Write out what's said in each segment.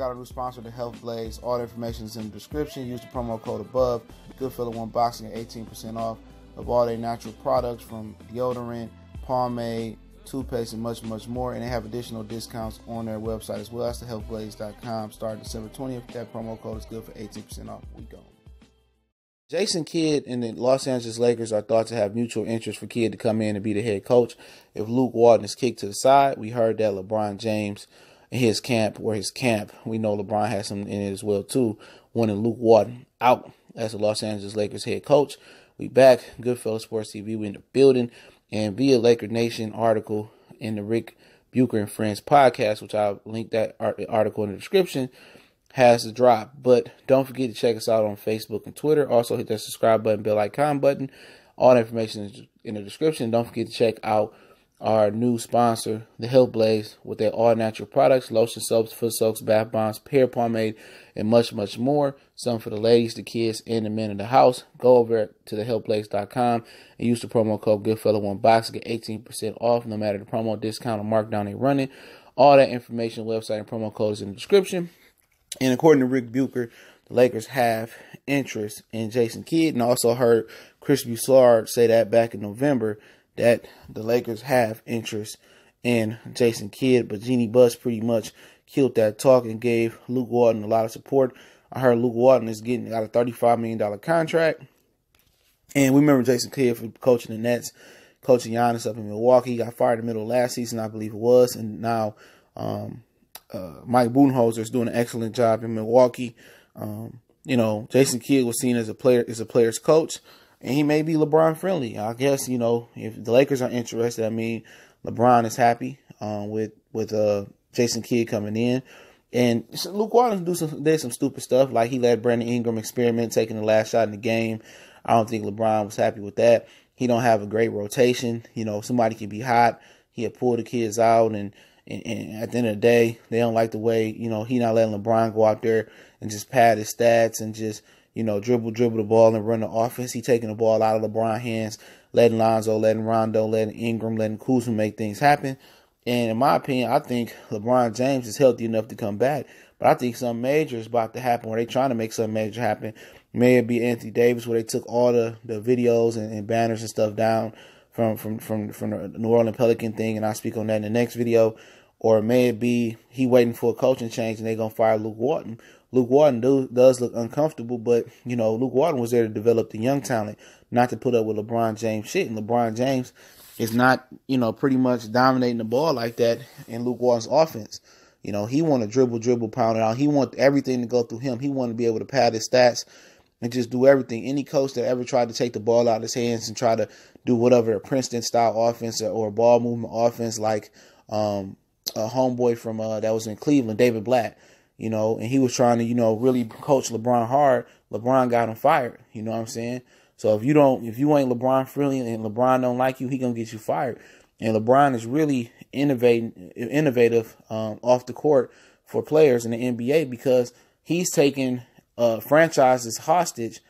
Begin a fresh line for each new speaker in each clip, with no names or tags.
out our new sponsor, the Health Blaze. All the information is in the description. Use the promo code above. Goodfellow One Boxing at 18% off of all their natural products from deodorant, pomade, toothpaste, and much, much more. And they have additional discounts on their website as well. That's thehealthblaze.com. Starting December 20th. That promo code is good for 18% off. We go. Jason Kidd and the Los Angeles Lakers are thought to have mutual interest for Kidd to come in and be the head coach. If Luke Walton is kicked to the side, we heard that LeBron James and his camp, we know LeBron has some in it as well too, wanting Luke Walton out as the Los Angeles Lakers head coach. We back, Goodfellow Sports TV, we in the building, and via Laker Nation article in the Rick Bucher and Friends podcast, which I'll link that article in the description, has to drop. But don't forget to check us out on Facebook and Twitter. Also hit that subscribe button, bell icon button. All the information is in the description. Don't forget to check out our new sponsor, the Health Blaze, with their all natural products, lotion, soaps, foot soaks, bath bombs, hair pomade, and much, much more. Some for the ladies, the kids, and the men in the house. Go over to thehealthblaze.com and use the promo code Goodfellow1Box to get 18% off, no matter the promo discount or markdown they're running. All that information, website, and promo code is in the description. And according to Rick Bucher, the Lakers have interest in Jason Kidd. And I also heard Chris Broussard say that back in November, that the Lakers have interest in Jason Kidd. But Jeannie Buss pretty much killed that talk and gave Luke Walton a lot of support. I heard Luke Walton is got a $35 million contract. And we remember Jason Kidd for coaching the Nets, coaching Giannis up in Milwaukee. He got fired in the middle of last season, I believe it was. And now Mike Budenholzer is doing an excellent job in Milwaukee. Jason Kidd was seen as a player's coach, and he may be LeBron friendly. I guess, if the Lakers are interested, LeBron is happy with Jason Kidd coming in. And Luke Walton did some stupid stuff, like he let Brandon Ingram experiment taking the last shot in the game. I don't think LeBron was happy with that. He don't have a great rotation. Somebody can be hot. He'll pull the kids out, and at the end of the day, they don't like the way, he not letting LeBron go out there and just pad his stats and just, dribble the ball and run the offense. He taking the ball out of LeBron's hands, letting Lonzo, letting Rondo, letting Ingram, letting Kuzma make things happen. And in my opinion, I think LeBron James is healthy enough to come back. But I think something major is about to happen, where they trying to make something major happen. May it be Anthony Davis, where they took all the videos and banners and stuff down from the New Orleans Pelican thing, and I'll speak on that in the next video. Or may it be he waiting for a coaching change and they're going to fire Luke Walton. Luke Walton does look uncomfortable, but, Luke Walton was there to develop the young talent, not to put up with LeBron James shit. And LeBron James is not, pretty much dominating the ball like that in Luke Walton's offense. He want to dribble, pound it out. He want everything to go through him. He want to be able to pad his stats and just do everything. Any coach that ever tried to take the ball out of his hands and try to do whatever, a Princeton-style offense or a ball movement offense like a homeboy from that was in Cleveland, David Blatt, and he was trying to, really coach LeBron hard. LeBron got him fired. You know what I'm saying? So if you ain't LeBron friendly and LeBron don't like you, he gonna get you fired. And LeBron is really innovative off the court for players in the NBA, because he's taking franchises hostage,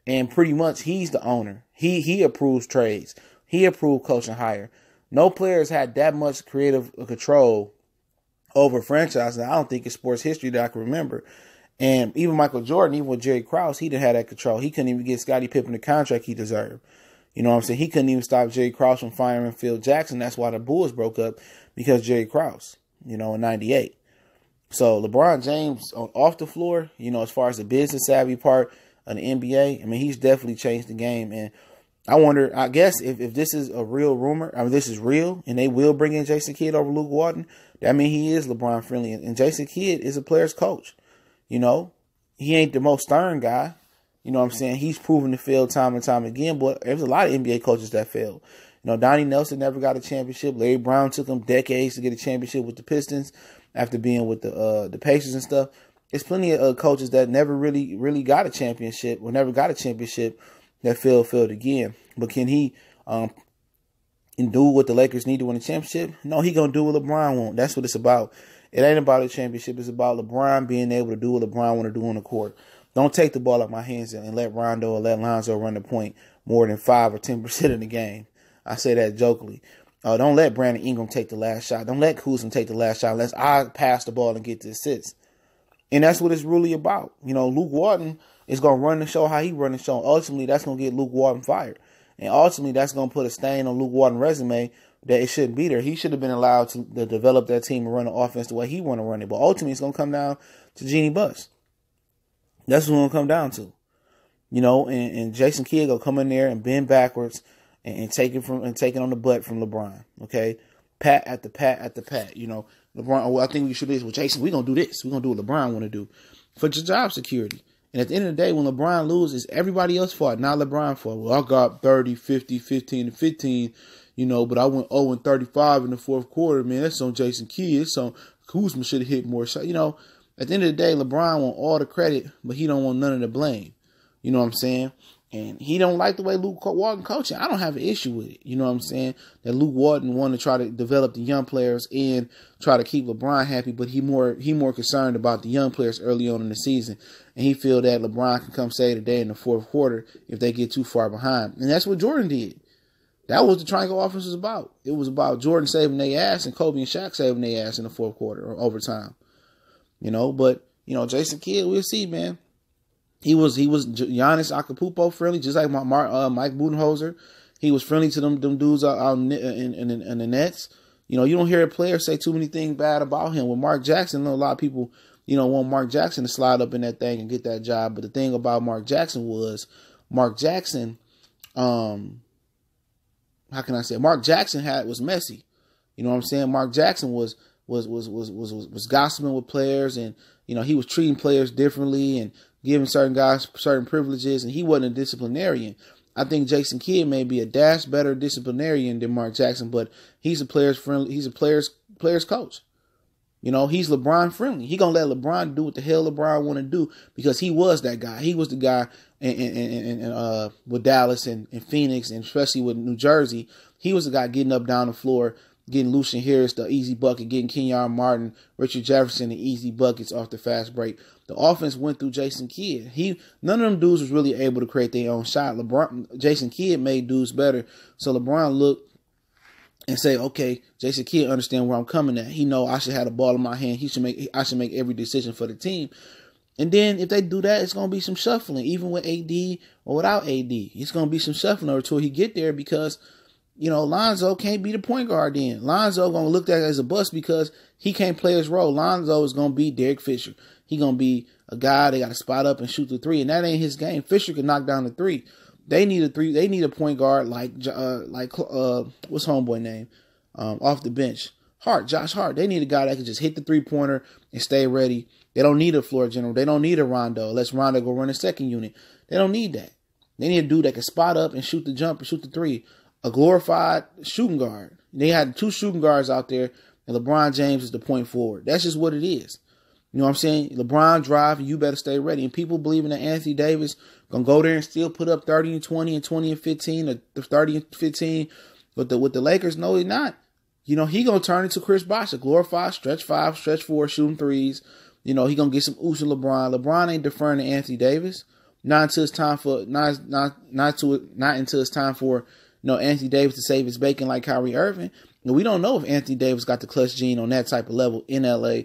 and pretty much he's the owner. He approves trades. He approved coaching hire. No players had that much creative control over franchise. And I don't think in sports history that I can remember. And even Michael Jordan, even with Jerry Krause, he didn't have that control. He couldn't even get Scottie Pippen the contract he deserved. You know what I'm saying? He couldn't even stop Jerry Krause from firing Phil Jackson. That's why the Bulls broke up, because Jerry Krause, in 98. So LeBron James off the floor, as far as the business savvy part of the NBA, he's definitely changed the game. And I wonder, I guess if this is a real rumor, this is real, and they will bring in Jason Kidd over Luke Walton, that means he is LeBron friendly. And Jason Kidd is a player's coach. He ain't the most stern guy. You know what I'm saying? He's proven to fail time and time again, but there's a lot of NBA coaches that failed. Donnie Nelson never got a championship. Larry Brown took him decades to get a championship with the Pistons after being with the Pacers and stuff. There's plenty of coaches that never really got a championship, or never got a championship, that failed again. But can he do what the Lakers need to win a championship? No, he gonna do what LeBron won't. That's what it's about. It ain't about a championship. It's about LeBron being able to do what LeBron want to do on the court. Don't take the ball out of my hands and let Rondo or let Lonzo run the point more than 5 or 10% of the game. I say that jokingly. Don't let Brandon Ingram take the last shot. Don't let Kuzma take the last shot unless I pass the ball and get the assists. And that's what it's really about. You know, Luke Walton is going to run the show how he run the show. Ultimately, that's going to get Luke Walton fired. And ultimately, that's going to put a stain on Luke Walton's resume that it shouldn't be there. He should have been allowed to develop that team and run the offense the way he want to run it. But ultimately, it's going to come down to Jeannie Buss. That's what it's going to come down to. You know, and Jason Kidd going to come in there and bend backwards and take it on the butt from LeBron. Okay? Pat at the pat. You know, LeBron, well, I think we should do this. Well, Jason, we're going to do this. We're going to do what LeBron want to do for job security. And at the end of the day, when LeBron loses, everybody else fault, not LeBron fault. Well, I got 30, 50, 15, and 15, you know, but I went 0 and 35 in the fourth quarter. Man, that's on Jason Kidd. It's on Kuzma should have hit more shots. You know, at the end of the day, LeBron want all the credit, but he don't want none of the blame. You know what I'm saying? And he don't like the way Luke Walton coaching. I don't have an issue with it. You know what I'm saying? That Luke Walton wanted to try to develop the young players and try to keep LeBron happy, but he more concerned about the young players early on in the season. And he feel that LeBron can come save the day in the fourth quarter if they get too far behind. And that's what Jordan did. That was the triangle offense was about. It was about Jordan saving their ass and Kobe and Shaq saving their ass in the fourth quarter or overtime. You know, but, you know, Jason Kidd, we'll see, man. He was Giannis Acapulco friendly, just like Mike Budenholzer. He was friendly to them dudes out in the Nets. You know, you don't hear a player say too many things bad about him. With Mark Jackson, a lot of people, you know, want Mark Jackson to slide up in that thing and get that job. But the thing about Mark Jackson was, Mark Jackson was messy. You know what I'm saying? Mark Jackson was gossiping with players, and you know, he was treating players differently and giving certain guys certain privileges, and he wasn't a disciplinarian. I think Jason Kidd may be a dash better disciplinarian than Mark Jackson, but he's a players coach. You know, he's LeBron friendly. He gonna let LeBron do what the hell LeBron want to do because he was that guy. He was the guy with Dallas and Phoenix, and especially with New Jersey. He was the guy getting up down the floor, getting Lucian Harris the easy bucket, getting Kenyon Martin, Richard Jefferson the easy buckets off the fast break. The offense went through Jason Kidd. None of them dudes was really able to create their own shot. Jason Kidd made dudes better. So LeBron looked and say, okay, Jason Kidd understand where I'm coming at. He know I should have the ball in my hand. I should make every decision for the team. And then if they do that, it's gonna be some shuffling, even with AD or without AD. It's gonna be some shuffling until he get there because, you know, Lonzo can't be the point guard then. Lonzo going to look at it as a bust because he can't play his role. Lonzo is going to be Derek Fisher. He going to be a guy they got to spot up and shoot the three, and that ain't his game. Fisher can knock down the three. They need a three. They need a point guard like what's homeboy name off the bench? Josh Hart. They need a guy that can just hit the 3-pointer and stay ready. They don't need a floor general. They don't need a Rondo. Unless Rondo go run a second unit. They don't need that. They need a dude that can spot up and shoot the jump and shoot the three. A glorified shooting guard. They had 2 shooting guards out there, and LeBron James is the point forward. That's just what it is. You know what I'm saying? LeBron drive, and you better stay ready. And people believing that Anthony Davis gonna go there and still put up 30 and 20 and 20 and 15 or 30 and 15. But with the Lakers, no, he's not. You know, he gonna turn into Chris Bosh, a glorified stretch 5, stretch 4, shooting threes. You know, he gonna get some ooze in LeBron. LeBron ain't deferring to Anthony Davis. Not until it's time for Anthony Davis to save his bacon like Kyrie Irving. And we don't know if Anthony Davis got the clutch gene on that type of level in LA,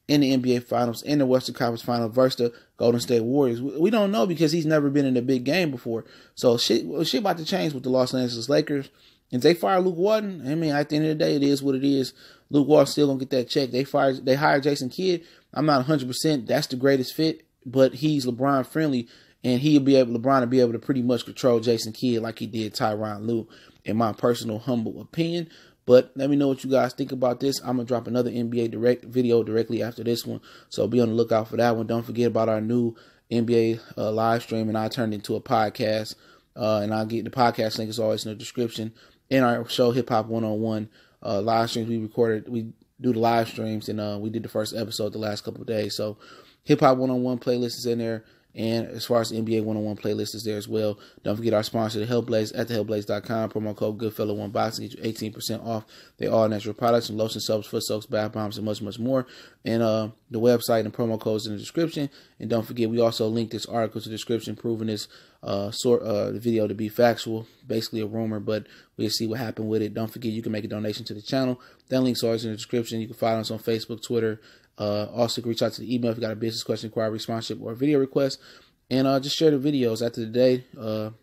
in the NBA Finals, in the Western Conference Finals versus the Golden State Warriors. We don't know because he's never been in a big game before. So shit about to change with the Los Angeles Lakers. If they fire Luke Walton, I mean, at the end of the day, it is what it is. Luke Walton's still gonna get that check. They hired Jason Kidd. I'm not 100% that's the greatest fit, but he's LeBron friendly. And LeBron will be able to pretty much control Jason Kidd like he did Tyronn Lue, in my personal humble opinion. But let me know what you guys think about this. I'm going to drop another NBA Direct video directly after this one. So be on the lookout for that one. Don't forget about our new NBA live stream, and I turned it into a podcast. And I'll get the podcast link is always in the description. In our show, Hip Hop 101 live streams, we do the live streams, and we did the first episode the last couple of days. So Hip Hop 101 playlist is in there. And as far as the NBA 101 playlist is there as well. Don't forget our sponsor, the Hellblaze, at thehellblaze.com. Promo code Goodfellow1Box to get you 18% off. They're all natural products and lotion soaps, foot soaks, bath bombs, and much, much more. And the website and promo codes in the description. And don't forget, we also link this article to the description, proving this the video to be factual, basically a rumor, but we'll see what happened with it. Don't forget, you can make a donation to the channel. That link's always in the description. You can follow us on Facebook, Twitter, Also, you can reach out to the email if you got a business question, inquiry, sponsorship, or video request. And just share the videos. After the day,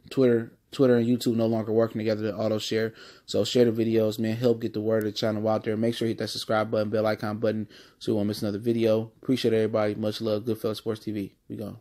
Twitter and YouTube no longer working together to auto share. So share the videos, man. Help get the word of the channel out there. Make sure you hit that subscribe button, bell icon button, so you won't miss another video. Appreciate everybody. Much love. Goodfellas Sports TV. We gone.